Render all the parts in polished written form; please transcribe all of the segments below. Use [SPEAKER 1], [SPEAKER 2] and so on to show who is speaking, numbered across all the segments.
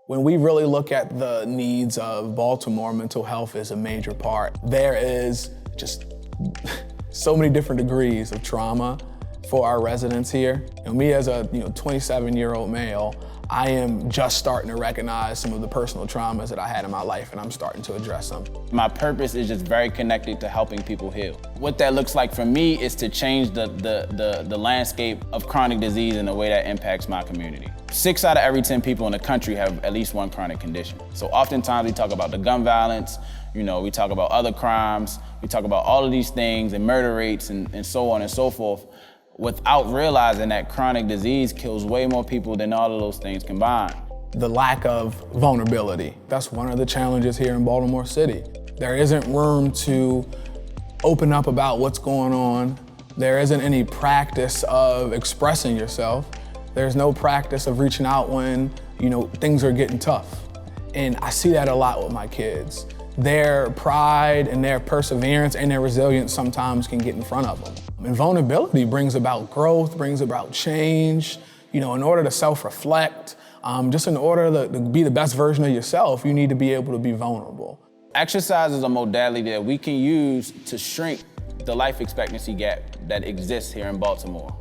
[SPEAKER 1] When we really look at the needs of Baltimore, mental health is a major part. There is just so many different degrees of trauma for our residents here. And me as a 27-year-old male, I am just starting to recognize some of the personal traumas that I had in my life, and I'm starting to address them.
[SPEAKER 2] My purpose is just very connected to helping people heal. What that looks like for me is to change the landscape of chronic disease in a way that impacts my community. 6 out of every 10 people in the country have at least one chronic condition. So oftentimes we talk about the gun violence, we talk about other crimes, we talk about all of these things and murder rates and so on and so forth, without realizing that chronic disease kills way more people than all of those things combined.
[SPEAKER 1] The lack of vulnerability. That's one of the challenges here in Baltimore City. There isn't room to open up about what's going on. There isn't any practice of expressing yourself. There's no practice of reaching out when, things are getting tough. And I see that a lot with my kids. Their pride and their perseverance and their resilience sometimes can get in front of them. And vulnerability brings about growth, brings about change. In order to self-reflect, just in order to be the best version of yourself, you need to be able to be vulnerable.
[SPEAKER 2] Exercise is a modality that we can use to shrink the life expectancy gap that exists here in Baltimore.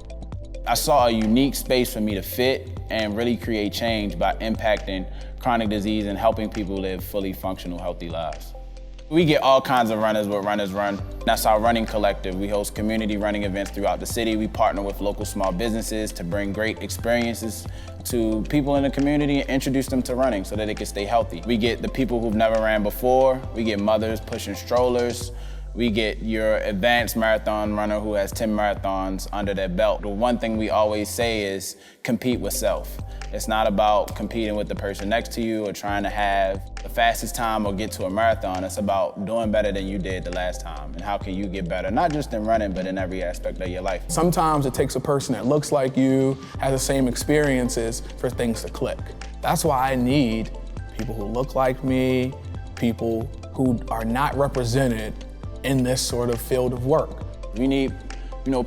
[SPEAKER 2] I saw a unique space for me to fit and really create change by impacting chronic disease and helping people live fully functional, healthy lives. We get all kinds of runners with Runners Run. That's our running collective. We host community running events throughout the city. We partner with local small businesses to bring great experiences to people in the community and introduce them to running so that they can stay healthy. We get the people who've never ran before. We get mothers pushing strollers. We get your advanced marathon runner who has 10 marathons under their belt. The one thing we always say is compete with self. It's not about competing with the person next to you or trying to have the fastest time or get to a marathon. It's about doing better than you did the last time and how can you get better, not just in running, but in every aspect of your life.
[SPEAKER 1] Sometimes it takes a person that looks like you, has the same experiences for things to click. That's why I need people who look like me, people who are not represented in this sort of field of work.
[SPEAKER 2] We need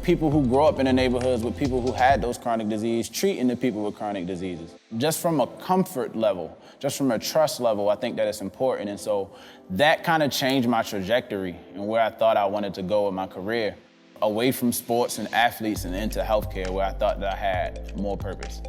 [SPEAKER 2] people who grow up in the neighborhoods with people who had those chronic diseases, treating the people with chronic diseases. Just from a comfort level, just from a trust level, I think that it's important. And so that kind of changed my trajectory and where I thought I wanted to go with my career, away from sports and athletes and into healthcare, where I thought that I had more purpose.